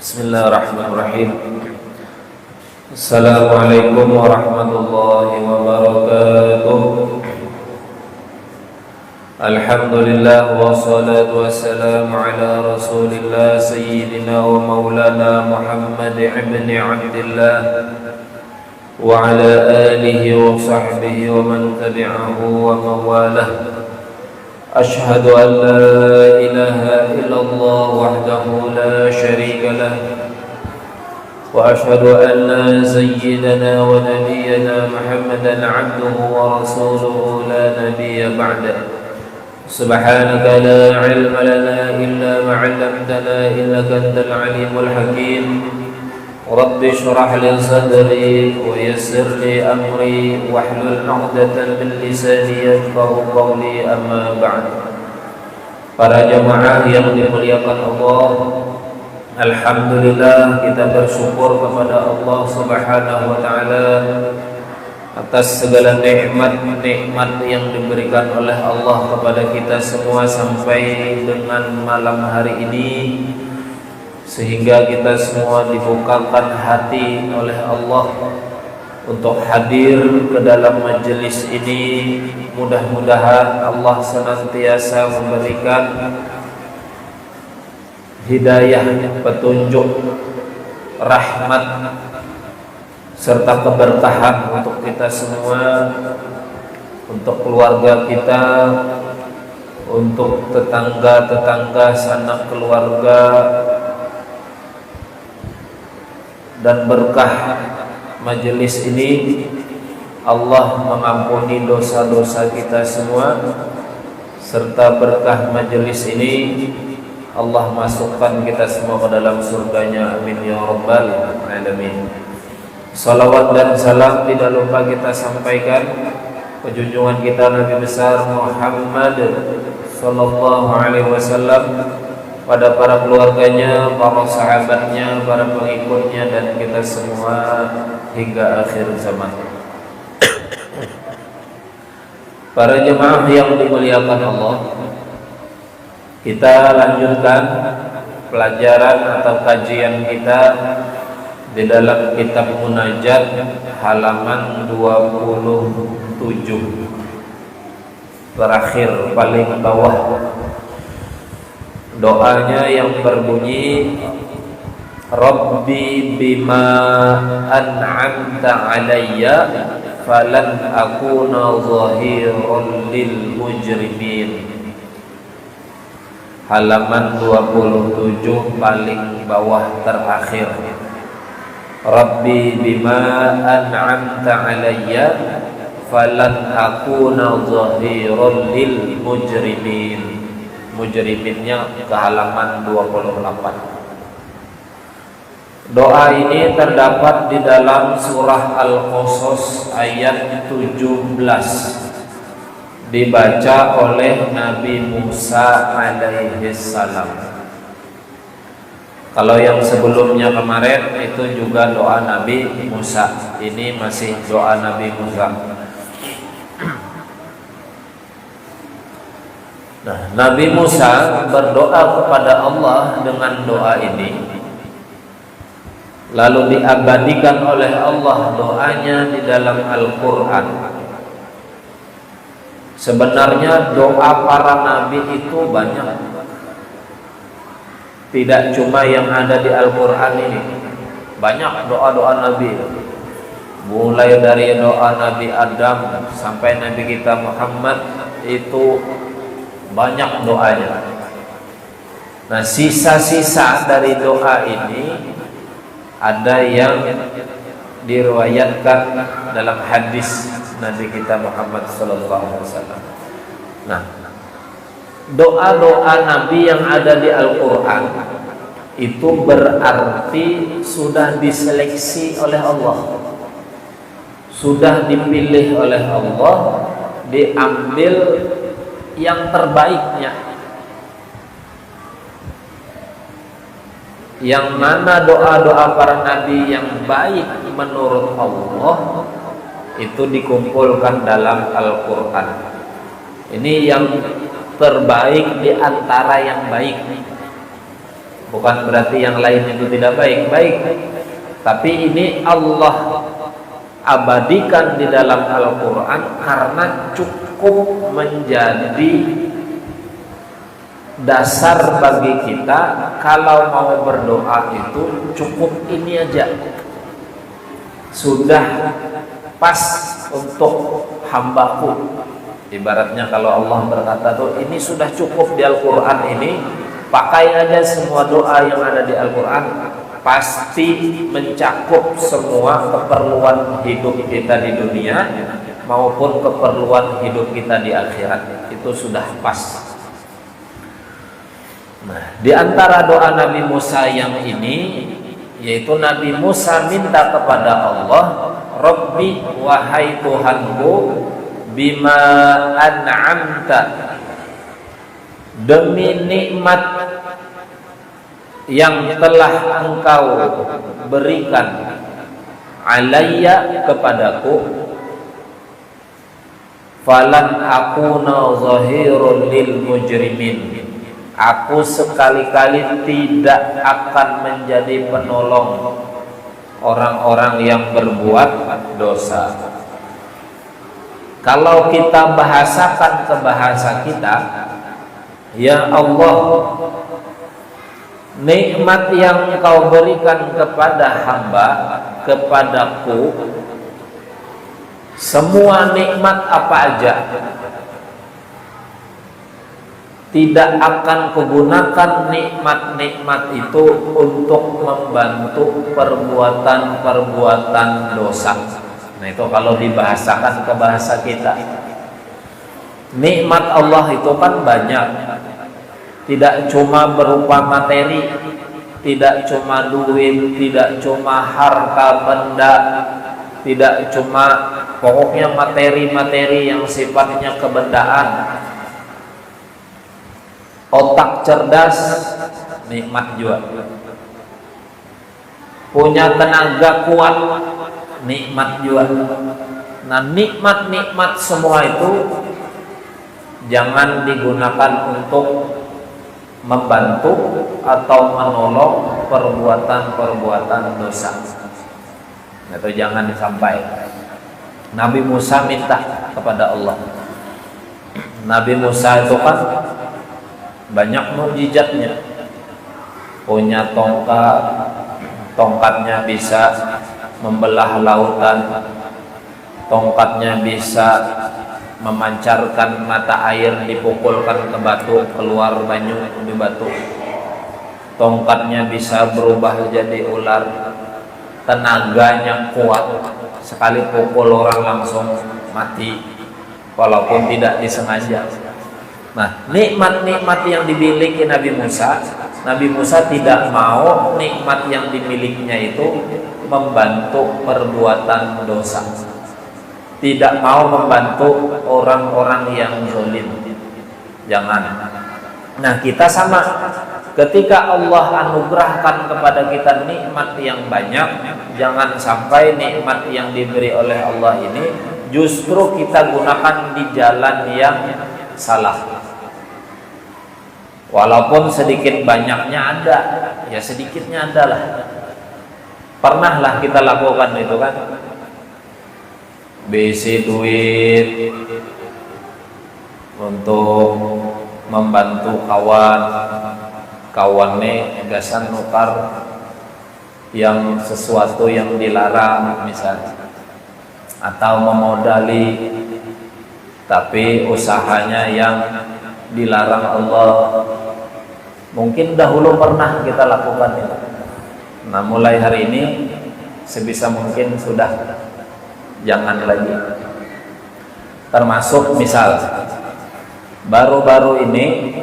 Bismillahirrahmanirrahim. Assalamualaikum warahmatullahi wabarakatuh. Alhamdulillah wassalatu wassalamu ala rasulillah sayyidina wa maulana Muhammad ibn Abdillah wa ala alihi wa sahbihi wa man tabi'ahu wa mawalah. Ashhadu an la ilaha illallah wahdahu la sharika lah wa ashhadu anna sayyidana wa nabiyyana Muhammadan abduhu wa rasuluhu la nabiyya ba'dah. Subhanaka la ilma lana illa ma 'allamtana innaka antal alimul hakim. Rabbi shrah li sadri wa yassir li amri wahlul 'uqdatam min lisani yafqahu qawli, amma ba'd. Para jemaah yang dimuliakan Allah, alhamdulillah kita bersyukur kepada Allah Subhanahu wa taala atas segala nikmat-nikmat yang diberikan oleh Allah kepada kita semua sampai dengan malam hari ini, sehingga kita semua dibukakan hati oleh Allah untuk hadir ke dalam majelis ini. Mudah-mudahan Allah senantiasa memberikan hidayah, petunjuk, rahmat serta keberkahan untuk kita semua, untuk keluarga kita, untuk tetangga-tetangga, sanak keluarga, dan berkah majelis ini Allah mengampuni dosa-dosa kita semua, serta berkah majelis ini Allah masukkan kita semua ke dalam surganya, amin ya rabbal alamin. Salawat dan salam tidak lupa kita sampaikan ke junjungan kita Nabi besar Muhammad sallallahu alaihi wasallam, pada para keluarganya, para sahabatnya, para pengikutnya, dan kita semua hingga akhir zaman. Para jemaah yang dimuliakan Allah, kita lanjutkan pelajaran atau kajian kita di dalam kitab Munajat halaman 27, terakhir paling bawah. Doanya yang berbunyi, Rabbi bima an'amta alayya falan akuna zahiran lil mujrimin. Halaman 27 paling bawah terakhir. Rabbi bima an'amta alayya falan akuna zahiran lil mujrimin. Mujriminnya ke halaman 28. Doa ini terdapat di dalam surah Al-Qasas ayat 17, dibaca oleh Nabi Musa alaihi salam. Kalau yang sebelumnya kemarin itu juga doa Nabi Musa, ini masih doa Nabi Musa. Nah, Nabi Musa berdoa kepada Allah dengan doa ini, lalu diabadikan oleh Allah doanya di dalam Al-Quran. Sebenarnya doa para nabi itu banyak, tidak cuma yang ada di Al-Quran ini. Banyak doa-doa nabi, mulai dari doa Nabi Adam sampai Nabi kita Muhammad, itu banyak doanya. Nah, sisa-sisa dari doa ini ada yang diriwayatkan dalam hadis Nabi kita Muhammad sallallahu alaihi wasallam. Nah, doa-doa Nabi yang ada di Al-Quran itu berarti sudah diseleksi oleh Allah, sudah dipilih oleh Allah, diambil yang terbaiknya, yang mana doa-doa para nabi yang baik menurut Allah itu dikumpulkan dalam Al-Quran. Ini yang terbaik di antara yang baik. Bukan berarti yang lain itu tidak baik, baik. Tapi ini Allah abadikan di dalam Al-Quran karena cukup menjadi dasar bagi kita. Kalau mau berdoa itu cukup ini aja, sudah pas untuk hambaku. Ibaratnya kalau Allah berkata tuh, ini sudah cukup di Al-Quran ini, pakai aja semua doa yang ada di Al-Quran, pasti mencakup semua keperluan hidup kita di dunia maupun keperluan hidup kita di akhirat. Itu sudah pas. Nah, di antara doa Nabi Musa yang ini, yaitu Nabi Musa minta kepada Allah, Rabbi, wahai Tuhanku, bima an'amta, demi nikmat yang telah engkau berikan alayya kepadaku, falan akuna zahirun lil mujrimin, aku sekali-kali tidak akan menjadi penolong orang-orang yang berbuat dosa. Kalau kita bahasakan ke bahasa kita, ya Allah, nikmat yang Engkau berikan kepada hamba, kepadaku, semua nikmat apa aja tidak akan kugunakan nikmat-nikmat itu untuk membantu perbuatan-perbuatan dosa. Nah, itu kalau dibahasakan ke bahasa kita. Nikmat Allah itu kan banyak. Tidak cuma berupa materi, tidak cuma duit, tidak cuma harta benda, tidak cuma pokoknya materi-materi yang sifatnya kebendaan. Otak cerdas, nikmat juga. Punya tenaga kuat, nikmat juga. Nah, nikmat-nikmat semua itu jangan digunakan untuk membantu atau menolong perbuatan-perbuatan dosa. Itu jangan sampai. Nabi Musa minta kepada Allah. Nabi Musa itu kan banyak mukjizatnya. Punya tongkat, tongkatnya bisa membelah lautan, tongkatnya bisa memancarkan mata air, dipukulkan ke batu, keluar banyu di batu. Tongkatnya bisa berubah jadi ular. Tenaganya kuat, sekali pukul orang langsung mati walaupun tidak disengaja. Nah, nikmat-nikmat yang dimiliki Nabi Musa tidak mau nikmat yang dimilikinya itu membantu perbuatan dosa, tidak mau membantu orang-orang yang zalim. Jangan. Nah, kita sama. Ketika Allah anugerahkan kepada kita nikmat yang banyak, jangan sampai nikmat yang diberi oleh Allah ini justru kita gunakan di jalan yang salah. Walaupun sedikit banyaknya ada, ya sedikitnya adalah. Pernahlah kita lakukan itu kan. Bisi duit untuk membantu kawannya gasan nukar yang sesuatu yang dilarang misalnya, atau memodali tapi usahanya yang dilarang Allah. Mungkin dahulu pernah kita lakukan itu. Nah, mulai hari ini sebisa mungkin sudah jangan lagi. Termasuk misal baru-baru ini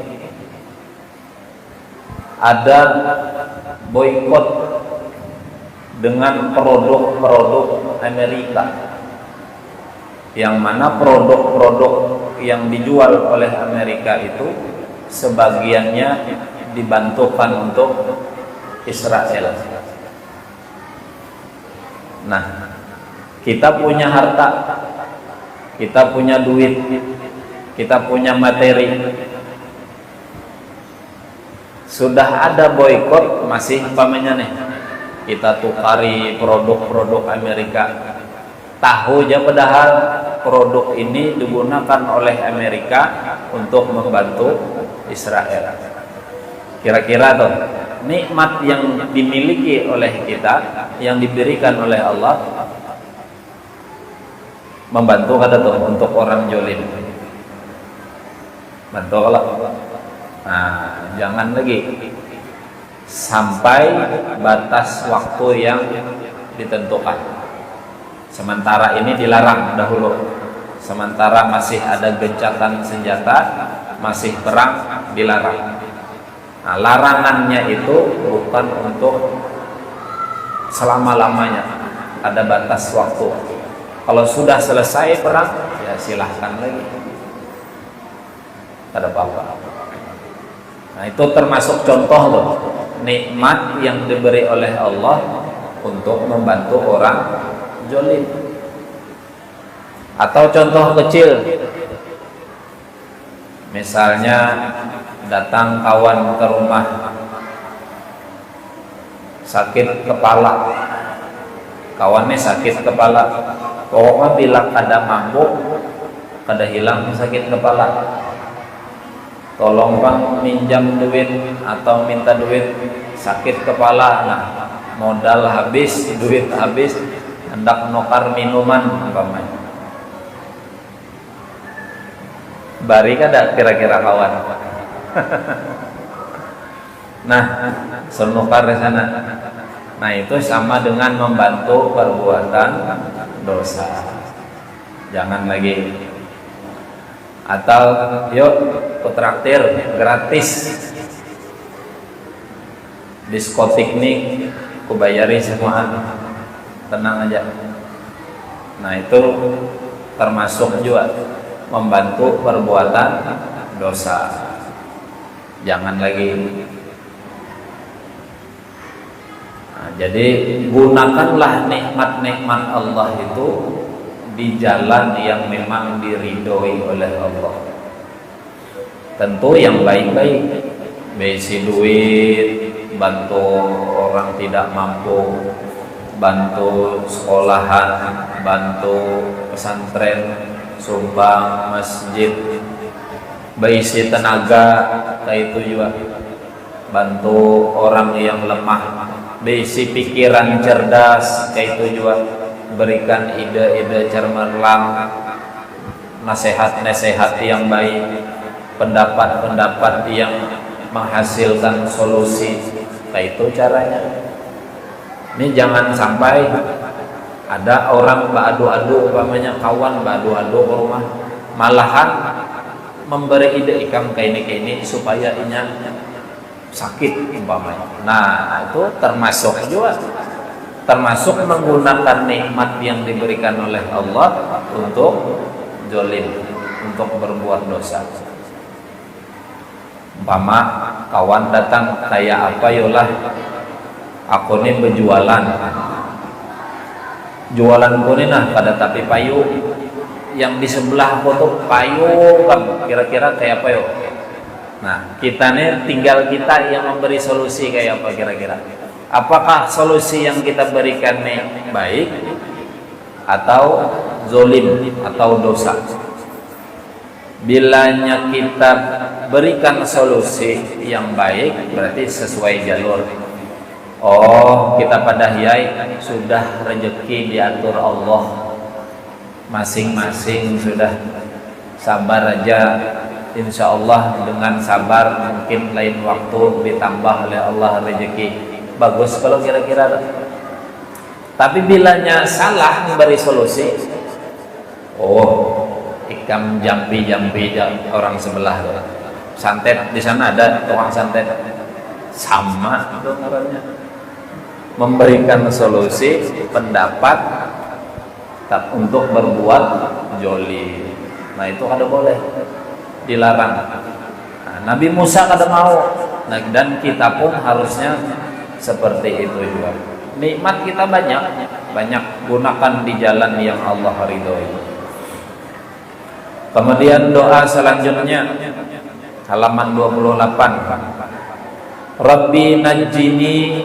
ada boikot dengan produk-produk Amerika, yang mana produk-produk yang dijual oleh Amerika itu sebagiannya dibantukan untuk Israel. Nah, kita punya harta, kita punya duit, kita punya materi, sudah ada boykot, masih umpamanya nih kita tukari produk-produk Amerika, tahu aja padahal produk ini digunakan oleh Amerika untuk membantu Israel. Kira-kira tuh nikmat yang dimiliki oleh kita, yang diberikan oleh Allah, membantu kata tuh untuk orang jolim, bantu kalau. Nah, jangan lagi sampai batas waktu yang ditentukan. Sementara ini dilarang dahulu, sementara masih ada gencatan senjata, masih perang, dilarang. Nah, larangannya itu bukan untuk selama-lamanya, ada batas waktu. Kalau sudah selesai perang, ya silahkan lagi, ada apa-apa. Nah, itu termasuk contoh loh, nikmat yang diberi oleh Allah untuk membantu orang jolim. Atau contoh kecil, misalnya datang kawan ke rumah sakit kepala, kawannya sakit kepala, pokoknya bilang kada mabuk, kada hilang sakit kepala, tolong bang minjam duit atau minta duit, sakit kepala. Nah, modal habis, duit habis, hendak nukar minuman umpamanya, bari kada kira-kira kawan? Nah, senukar di sana. Nah, itu sama dengan membantu perbuatan dosa. Jangan lagi. Atau yuk traktir gratis, diskotik nih kubayari semua, tenang aja. Nah, itu termasuk juga membantu perbuatan dosa. Jangan lagi. Nah, jadi gunakanlah nikmat-nikmat Allah itu di jalan yang memang diridhoi oleh Allah. Tentu yang baik-baik, beri duit, bantu orang tidak mampu, bantu sekolahan, bantu pesantren, sumbang masjid, berisi tenaga, kayak itu juga bantu orang yang lemah, berisi pikiran cerdas, kayak itu juga berikan ide-ide cemerlang, nasihat-nasihat yang baik, pendapat-pendapat yang menghasilkan solusi, kayak itu caranya. Ini jangan sampai ada orang beradu-adu, umpamanya kawan beradu-adu ke rumah, malahan memberi ide ikam kayak ini supaya inya sakit umpamanya. Nah, itu termasuk juga, termasuk menggunakan nikmat yang diberikan oleh Allah untuk jolim, untuk berbuat dosa. Umpama kawan datang kayak apa, yolah aku nih berjualan, jualanku nih nah pada tapi payu, yang di sebelah foto payu kan, kira-kira kayak apa yuk? Nah, kita nih tinggal kita yang memberi solusi kayak apa kira-kira. Apakah solusi yang kita berikan nih baik atau zolim atau dosa? Bilanya kita berikan solusi yang baik, berarti sesuai jalur. Oh, kita pada hiyai sudah rezeki diatur Allah, masing-masing sudah sabar aja. Insya Allah dengan sabar mungkin lain waktu ditambah oleh Allah rezeki. Bagus kalau kira-kira. Tapi bilanya salah memberi solusi, oh ikam jampi orang sebelah tuh, santet di sana ada tukang santet, sama itu namanya, memberikan solusi pendapat untuk berbuat joli. Nah, itu kada boleh, dilarang. Nah, Nabi Musa kada mau. Nah, dan kita pun harusnya seperti itu juga. Nikmat kita banyak gunakan di jalan yang Allah ridhoi. Kemudian doa selanjutnya halaman 28. Rabbi najjini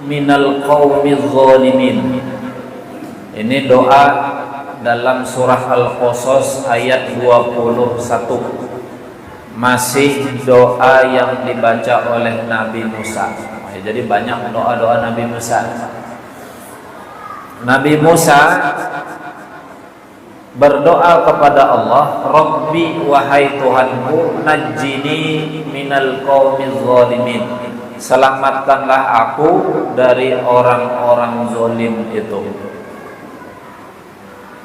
minal qaumiz zalimin. Ini doa dalam surah Al-Qasas ayat 21. Masih doa yang dibaca oleh Nabi Musa. Jadi banyak doa-doa Nabi Musa. Nabi Musa berdoa kepada Allah, Rabbi wahai Tuhanku, najjini minal qaumiz zalimin. Selamatkanlah aku dari orang-orang zalim itu.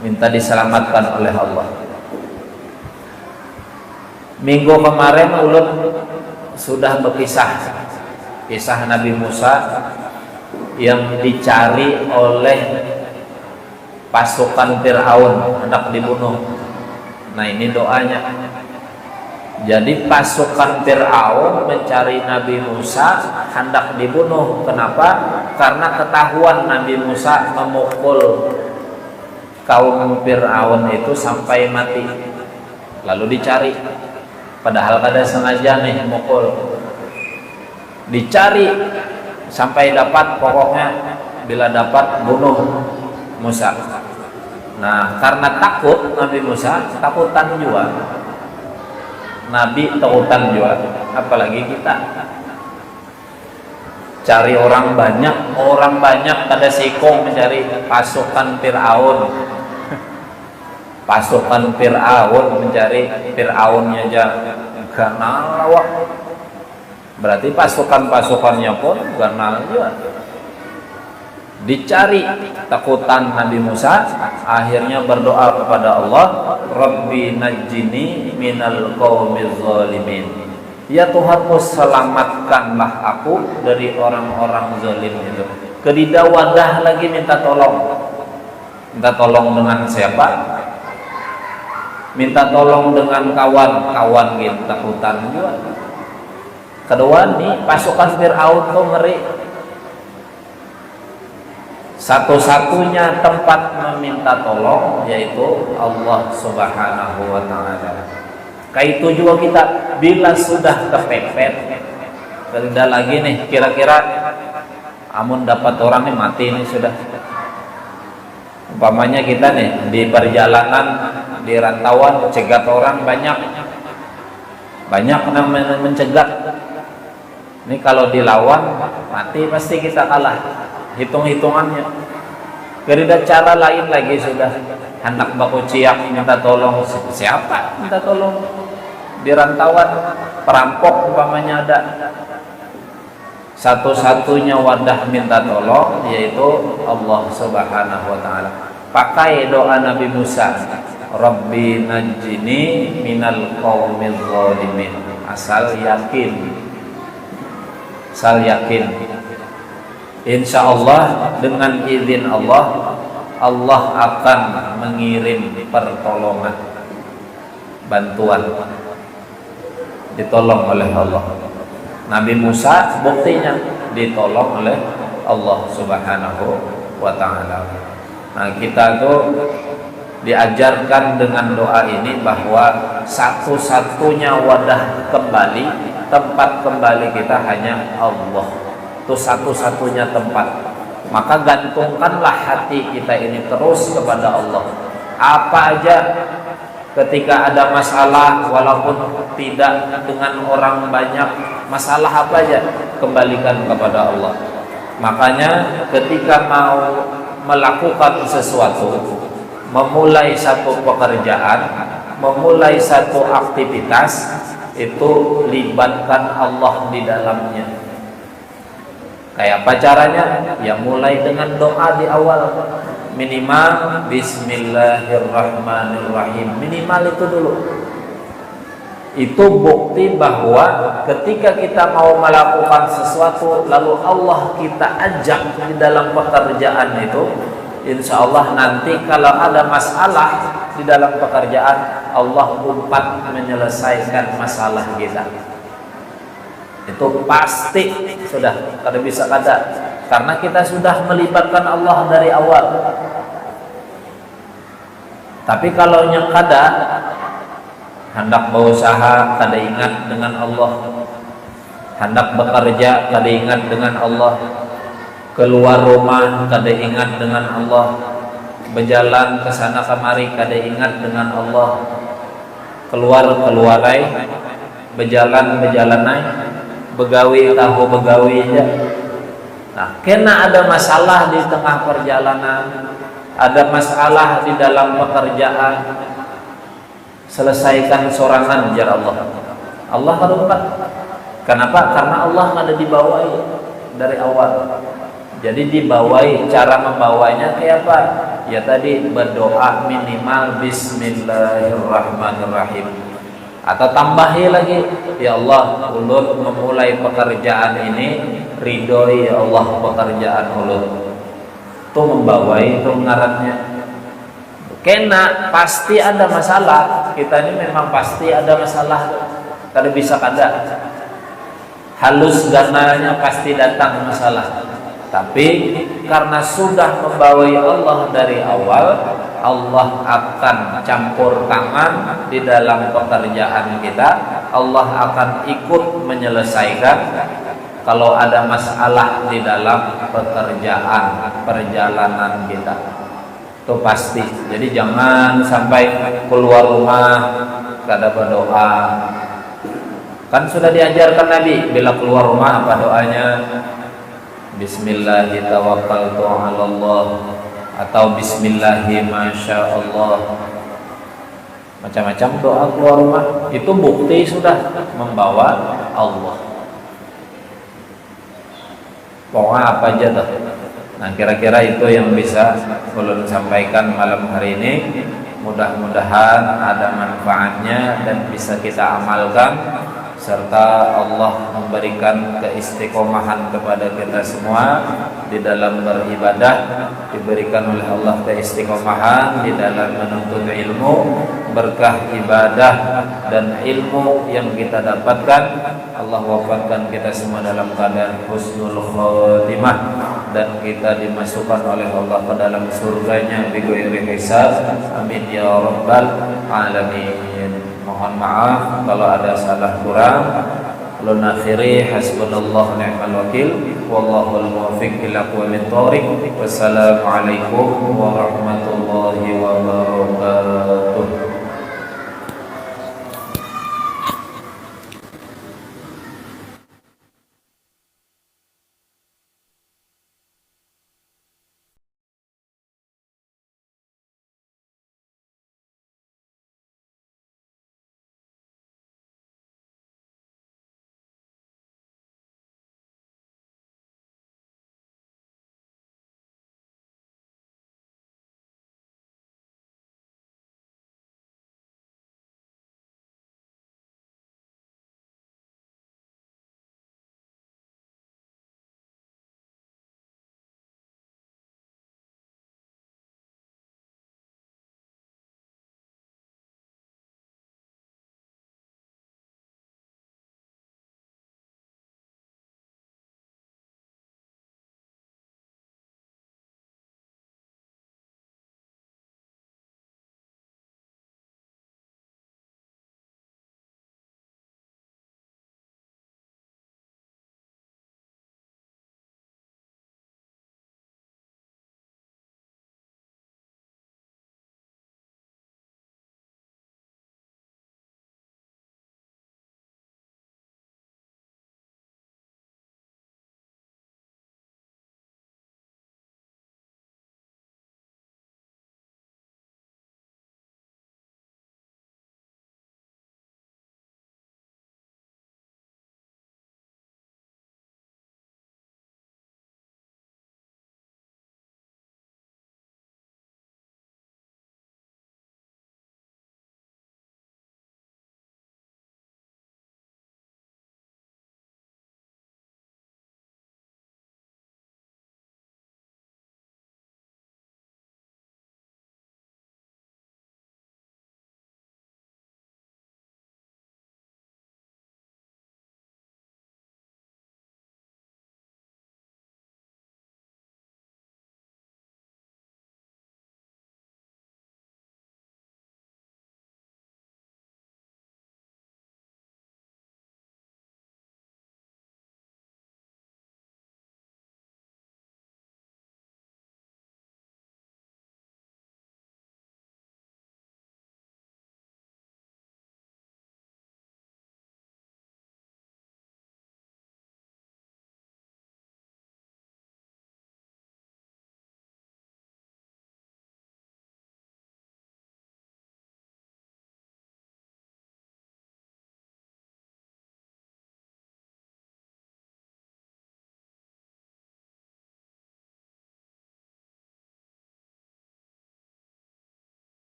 Minta diselamatkan oleh Allah. Minggu kemarin ulun sudah berkisah kisah Nabi Musa yang dicari oleh pasukan Fir'aun, hendak dibunuh. Nah, ini doanya. Jadi pasukan Fir'aun mencari Nabi Musa hendak dibunuh. Kenapa? Karena ketahuan Nabi Musa memukul kaum Fir'aun itu sampai mati. Lalu dicari. Padahal kada sengaja nih mukul. Dicari sampai dapat, pokoknya bila dapat bunuh Musa. Nah, karena takut Nabi Musa, takutan juga. Nabi takutan juga, apalagi kita. Cari orang banyak pada sikong mencari pasukan Fir'aun. Pasukan Fir'aun mencari Fir'aunnya aja ganal lawak. Berarti pasukan-pasukannya pun ganal juga. Dicari, takutan Nabi Musa, akhirnya berdoa kepada Allah, Rabbi najjini minal qaumiz zalimin. Ya Tuhanku, selamatkanlah aku dari orang-orang zalim itu. Kedida wadah lagi minta tolong. Minta tolong dengan siapa? Minta tolong dengan kawan-kawan gitu, takutan juga. Kedua nih, pasukan Fir'aun tuh ngeri. Satu-satunya tempat meminta tolong yaitu Allah Subhanahu wa ta'ala. Kayak itu juga kita, bila sudah kepepet, tidak lagi nih, kira-kira amun dapat orang nih mati nih sudah. Umpamanya kita nih di perjalanan, di rantauan, cegat orang banyak mencegat. Ini kalau dilawan mati pasti kita kalah. Hitung-hitungannya. Kerida cara lain lagi sudah. Hendak baku ciak minta tolong. Siapa minta tolong? Di rantauan perampok umpamanya ada. Satu-satunya wadah minta tolong yaitu Allah Subhanahu wa ta'ala. Pakai doa Nabi Musa, Rabbi najjini minal qaumiz zalimin. Asal yakin. Insya Allah dengan izin Allah, Allah akan mengirim pertolongan, bantuan, ditolong oleh Allah. Nabi Musa buktinya ditolong oleh Allah Subhanahu wa ta'ala. Nah, kita tuh diajarkan dengan doa ini bahwa satu-satunya wadah kembali, tempat kembali kita hanya Allah. Itu satu-satunya tempat. Maka gantungkanlah hati kita ini terus kepada Allah. Apa aja, ketika ada masalah, walaupun tidak dengan orang banyak, masalah apa aja, kembalikan kepada Allah. Makanya ketika mau melakukan sesuatu, memulai satu pekerjaan, memulai satu aktivitas, itu libatkan Allah di dalamnya. Kayak apa caranya? Ya mulai dengan doa di awal. Minimal Bismillahirrahmanirrahim. Minimal itu dulu. Itu bukti bahwa ketika kita mau melakukan sesuatu, lalu Allah kita ajak di dalam pekerjaan itu, insya Allah nanti kalau ada masalah di dalam pekerjaan, Allah umpat menyelesaikan masalah kita. Itu pasti sudah, kada bisa kada, karena kita sudah melibatkan Allah dari awal. Tapi kalau yang kada, hendak berusaha kada ingat dengan Allah, hendak bekerja kada ingat dengan Allah, keluar rumah kada ingat dengan Allah, berjalan ke sana kemari kada ingat dengan Allah, keluarai, berjalanai, begawi tahu begawi aja. Nah, kena ada masalah di tengah perjalanan, ada masalah di dalam pekerjaan, selesaikan sorangan jar Allah. Allah harumpat. Kenapa? Karena Allah ada dibawai dari awal. Jadi dibawai, cara membawanya kayak apa? Ya tadi berdoa minimal Bismillahirrahmanirrahim. Atau tambahi lagi, ya Allah, ulun memulai pekerjaan ini, ridhoi ya Allah pekerjaan ulun. Itu membawai, itu ngarannya. Kena pasti ada masalah. Kita ini memang pasti ada masalah. Kada bisa kada. Halus gananya pasti datang masalah. Tapi karena sudah membawai Allah dari awal, Allah akan campur tangan di dalam pekerjaan kita. Allah akan ikut menyelesaikan kalau ada masalah di dalam pekerjaan perjalanan kita. Itu pasti. Jadi jangan sampai keluar rumah kada berdoa. Kan sudah diajarkan Nabi bila keluar rumah apa doanya? Bismillahirrahmanirrahim atau Bismillahi Masya Allah. Macam-macam doa keluar rumah. Itu bukti sudah membawa Allah. Pokoknya apa aja tuh. Nah kira-kira itu yang bisa ulun sampaikan malam hari ini. Mudah-mudahan ada manfaatnya dan bisa kita amalkan, serta Allah memberikan keistiqomahan kepada kita semua di dalam beribadah, diberikan oleh Allah keistiqomahan di dalam menuntut ilmu, berkah ibadah dan ilmu yang kita dapatkan. Allah wafatkan kita semua dalam keadaan husnul khotimah dan kita dimasukkan oleh Allah ke dalam surganya bighairi hisab. Amin ya rabbal alamin. Mohon maaf kalau ada salah kurang. Ulun akhiri hasbunallahu ni'mal wakil wallahul muwaffiq ila aqwamit thoriq. Wassalamualaikum warahmatullahi wabarakatuh.